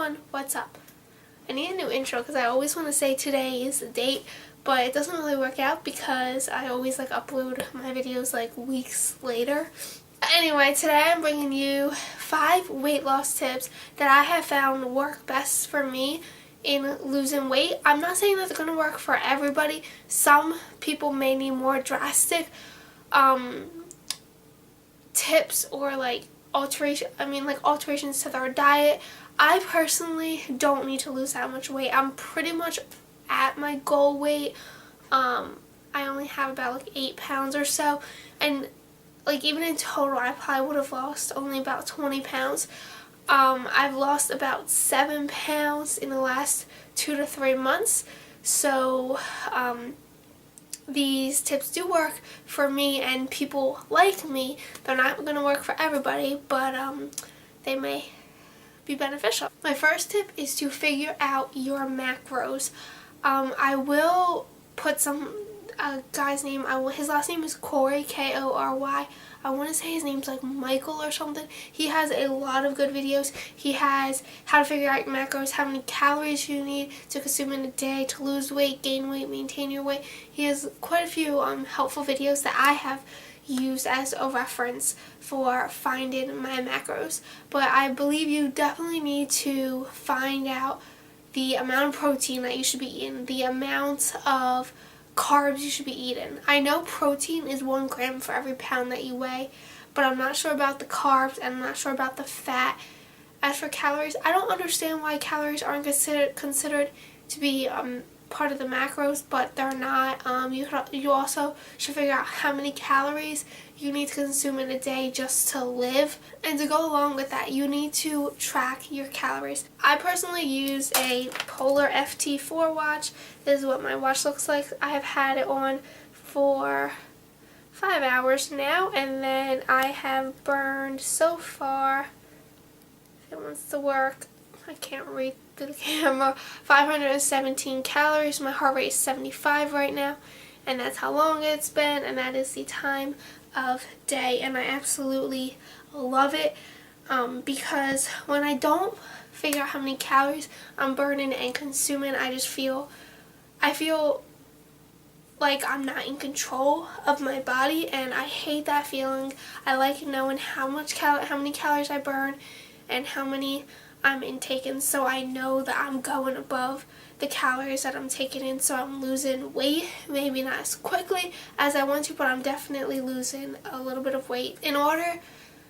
everyone, what's up? I need a new intro because I always want to say today is the date, but it doesn't really work out because I always upload my videos weeks later. Anyway, today I'm bringing you 5 weight loss tips that I have found work best for me in losing weight. I'm not saying that they're going to work for everybody. Some people may need more drastic tips or alterations to their diet. I personally don't need to lose that much weight. I'm pretty much at my goal weight. I only have about 8 pounds or so, and even in total I probably would have lost only about 20 pounds. I've lost about 7 pounds in the last 2 to 3 months, so these tips do work for me and people like me. They're not going to work for everybody, but they may be beneficial. My first tip is to figure out your macros. I will put some guy's name. His last name is Kory, K-O-R-Y. I want to say his name's Michael or something. He has a lot of good videos. He has how to figure out your macros, how many calories you need to consume in a day to lose weight, gain weight, maintain your weight. He has quite a few helpful videos that I have used as a reference for finding my macros. But I believe you definitely need to find out the amount of protein that you should be eating, the amount of carbs you should be eating. I know protein is 1 gram for every pound that you weigh, but I'm not sure about the carbs and I'm not sure about the fat. As for calories, I don't understand why calories aren't considered to be part of the macros, but they're not. You also should figure out how many calories you need to consume in a day just to live, and to go along with that you need to track your calories. I personally use a Polar FT4 watch. This is what my watch looks like. I have had it on for 5 hours now, and then I have burned so far, if it wants to work, I can't read to the camera, 517 calories. My heart rate is 75 right now, and that's how long it's been, and that is the time of day, and I absolutely love it because when I don't figure out how many calories I'm burning and consuming, I feel like I'm not in control of my body, and I hate that feeling. I like knowing how many calories I burn and how many I'm intaking, so I know that I'm going above the calories that I'm taking in, so I'm losing weight. Maybe not as quickly as I want to, but I'm definitely losing a little bit of weight. In order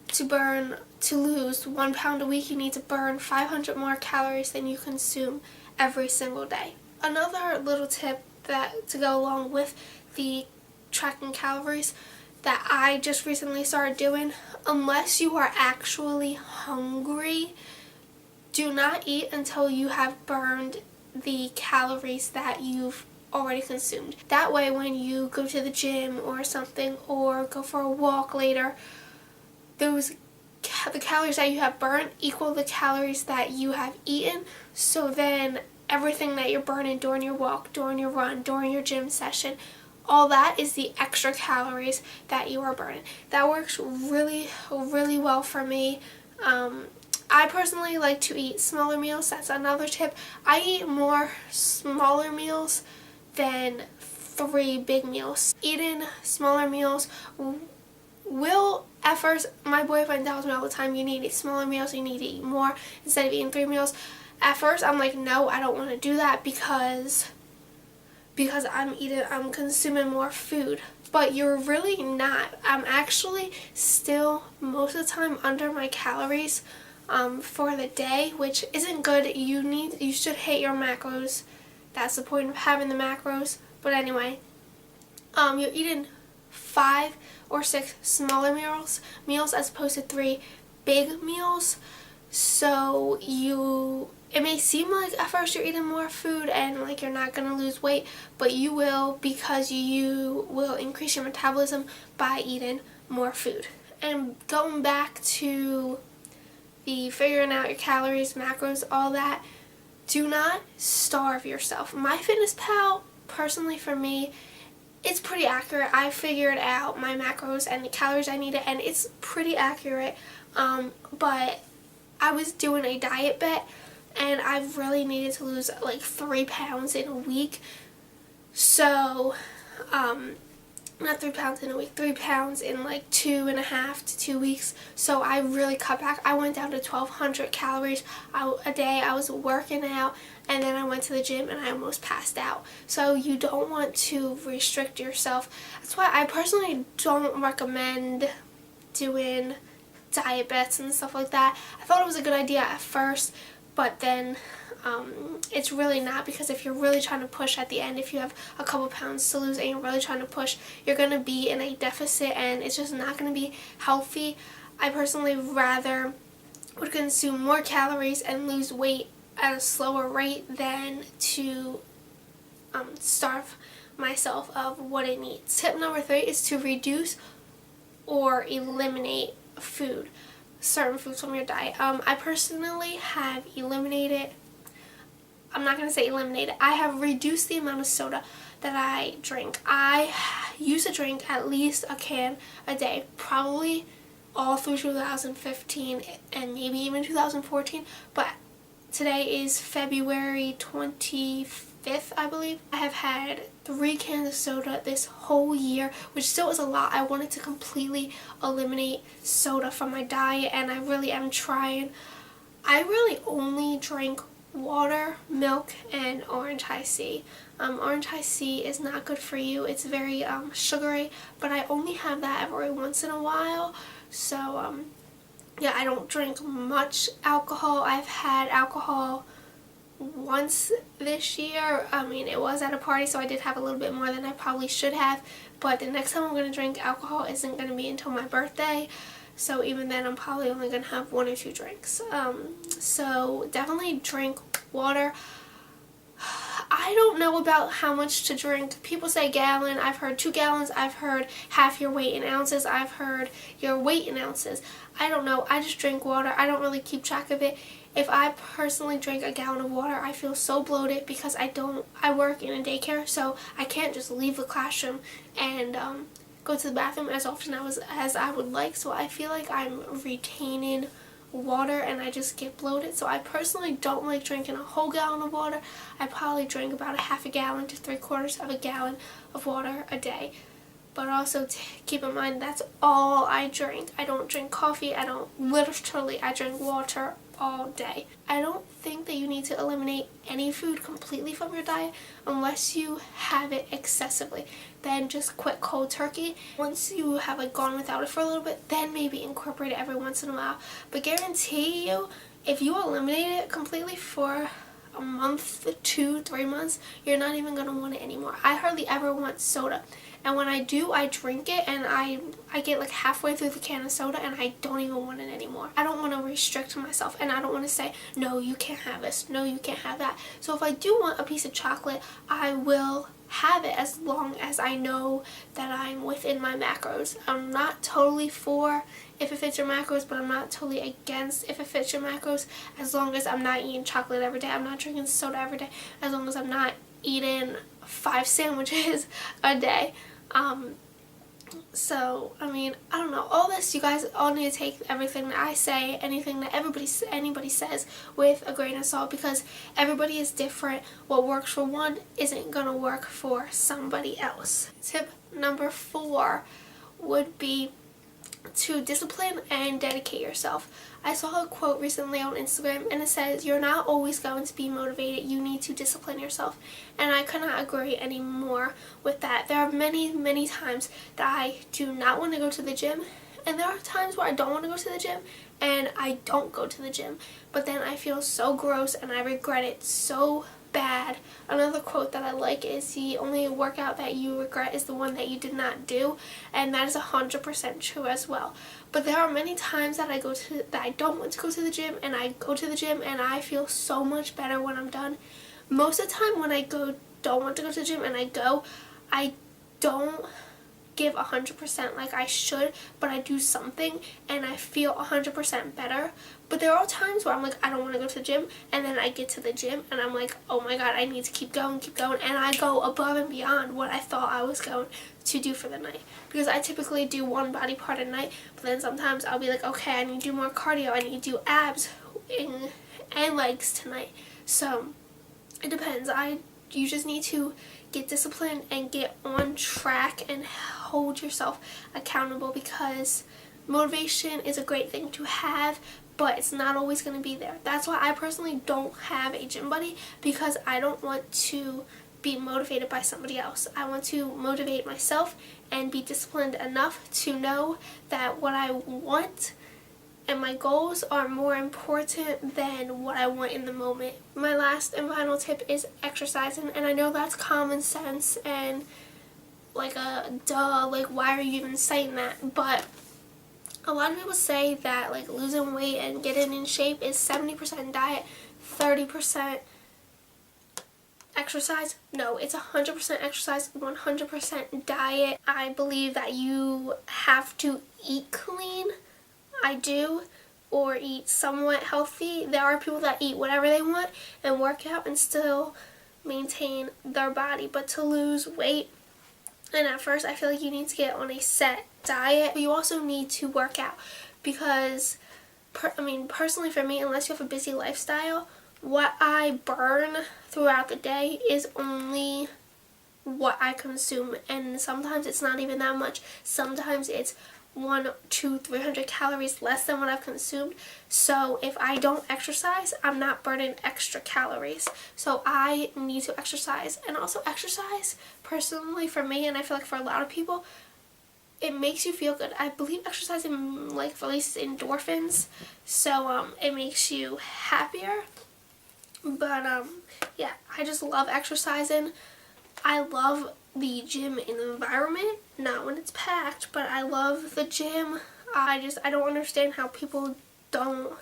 to lose 1 pound a week, you need to burn 500 more calories than you consume every single day. Another little tip to go along with the tracking calories that I just recently started doing: unless you are actually hungry, do not eat until you have burned the calories that you've already consumed. That way when you go to the gym or something, or go for a walk later, the calories that you have burned equal the calories that you have eaten, so then everything that you're burning during your walk, during your run, during your gym session, all that is the extra calories that you are burning. That works really, really well for me. I personally like to eat smaller meals. That's another tip. I eat more smaller meals than 3 big meals. Eating smaller meals will, at first, my boyfriend tells me all the time, you need to eat smaller meals, you need to eat more instead of eating 3 meals. At first I'm like, no, I don't want to do that because I'm consuming more food. But you're really not. I'm actually still most of the time under my calories for the day, which isn't good. You should hit your macros. That's the point of having the macros. But anyway, you're eating 5 or 6 smaller meals as opposed to 3 big meals. So it may seem like at first you're eating more food and you're not going to lose weight, but you will, because you will increase your metabolism by eating more food. And going back to the figuring out your calories, macros, all that, do not starve yourself. MyFitnessPal, personally for me, it's pretty accurate. I figured out my macros and the calories I needed, and it's pretty accurate. But I was doing a diet bet, and I've really needed to lose like 3 pounds in a week. So, not 3 pounds in a week, 3 pounds in like 2.5 to 2 weeks. So I really cut back. I went down to 1,200 calories a day. I was working out, and then I went to the gym and I almost passed out. So you don't want to restrict yourself. That's why I personally don't recommend doing diet bets and stuff like that. I thought it was a good idea at first, but then it's really not, because if you're really trying to push at the end, if you have a couple pounds to lose and you're really trying to push, you're going to be in a deficit and it's just not going to be healthy. I personally rather would consume more calories and lose weight at a slower rate than to starve myself of what it needs. Tip number 3 is to reduce or eliminate certain foods from your diet. I personally have eliminated, I'm not going to say eliminated, I have reduced the amount of soda that I drink. I used to drink at least a can a day, probably all through 2015 and maybe even 2014, but today is February 25th, I believe. I have had 3 cans of soda this whole year, which still is a lot. I wanted to completely eliminate soda from my diet, and I really am trying. I really only drink water, milk, and orange Hi-C. Orange Hi-C is not good for you. It's very sugary, but I only have that every once in a while. So yeah, I don't drink much alcohol. I've had alcohol once this year. I mean, it was at a party, so I did have a little bit more than I probably should have, but the next time I'm going to drink alcohol isn't going to be until my birthday, so even then I'm probably only going to have 1 or 2 drinks. So definitely drink water. I don't know about how much to drink. People say gallon. I've heard 2 gallons. I've heard half your weight in ounces. I've heard your weight in ounces. I don't know. I just drink water. I don't really keep track of it. If I personally drink a gallon of water, I feel so bloated because I work in a daycare, so I can't just leave the classroom and go to the bathroom as often as I would like. So I feel like I'm retaining water and I just get bloated. So I personally don't like drinking a whole gallon of water. I probably drink about a half a gallon to 3/4 of a gallon of water a day. But also keep in mind, that's all I drink. I don't drink coffee. I drink water all day. I don't think that you need to eliminate any food completely from your diet unless you have it excessively. Then just quit cold turkey. Once you have gone without it for a little bit, then maybe incorporate it every once in a while. But guarantee you, if you eliminate it completely for a month, 2, 3 months, you're not even going to want it anymore. I hardly ever want soda. And when I do, I drink it and I get like halfway through the can of soda and I don't even want it anymore. I don't want to restrict myself, and I don't want to say, no, you can't have this, no, you can't have that. So if I do want a piece of chocolate, I will have it as long as I know that I'm within my macros. I'm not totally for if it fits your macros, but I'm not totally against if it fits your macros, as long as I'm not eating chocolate every day, I'm not drinking soda every day, as long as I'm not eating 5 sandwiches a day. So, I mean, I don't know. All this, you guys all need to take everything that I say, anything that anybody says with a grain of salt, because everybody is different. What works for one isn't going to work for somebody else. Tip number 4 would be to discipline and dedicate yourself. I saw a quote recently on Instagram and it says, you're not always going to be motivated, you need to discipline yourself. And I could not agree anymore with that. There are many times that I do not want to go to the gym, and there are times where I don't want to go to the gym and I don't go to the gym, but then I feel so gross and I regret it so bad. Another quote that I like is, the only workout that you regret is the one that you did not do, and that is 100% true as well. But there are many times that I don't want to go to the gym, and I go to the gym and I feel so much better when I'm done. Most of the time when I don't want to go to the gym and I don't give 100% like I should, but I do something and I feel 100% better. But there are times where I'm like, I don't want to go to the gym, and then I get to the gym and I'm like, oh my god, I need to keep going, and I go above and beyond what I thought I was going to do for the night. Because I typically do one body part a night, but then sometimes I'll be like, okay, I need to do more cardio, I need to do abs and legs tonight. So it depends. You just need to get disciplined and get on track and hold yourself accountable, because motivation is a great thing to have, but it's not always going to be there. That's why I personally don't have a gym buddy, because I don't want to be motivated by somebody else. I want to motivate myself and be disciplined enough to know that what I want and my goals are more important than what I want in the moment. My last and final tip is exercising, and I know that's common sense and like a duh, like why are you even saying that? But a lot of people say that like losing weight and getting in shape is 70% diet, 30% exercise. No, it's 100% exercise, 100% diet. I believe that you have to eat clean. I do, or eat somewhat healthy. There are people that eat whatever they want and work out and still maintain their body. But to lose weight, and at first I feel like you need to get on a set diet, but you also need to work out, because personally for me, unless you have a busy lifestyle, what I burn throughout the day is only what I consume, and sometimes it's not even that much. Sometimes it's 100, 200, 300 calories less than what I've consumed. So if I don't exercise, I'm not burning extra calories. So I need to exercise. And also exercise, personally for me, and I feel like for a lot of people, it makes you feel good. I believe exercising like releases endorphins, so it makes you happier. But yeah, I just love exercising. I love the gym environment, not when it's packed, but I love the gym. I don't understand how people don't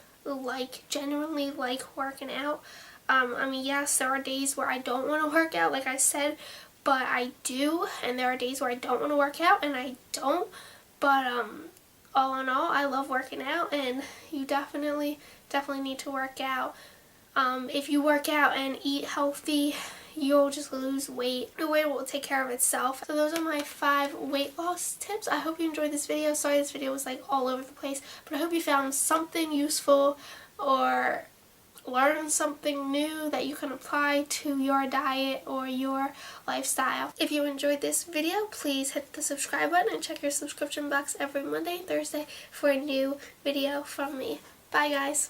genuinely like working out. Yes, there are days where I don't want to work out, like I said, but I do, and there are days where I don't want to work out, and I don't. But all in all, I love working out, and you definitely need to work out. If you work out and eat healthy, you'll just lose weight. The weight will take care of itself. So those are my 5 weight loss tips. I hope you enjoyed this video. Sorry this video was like all over the place, but I hope you found something useful or learned something new that you can apply to your diet or your lifestyle. If you enjoyed this video, please hit the subscribe button and check your subscription box every Monday and Thursday for a new video from me. Bye guys.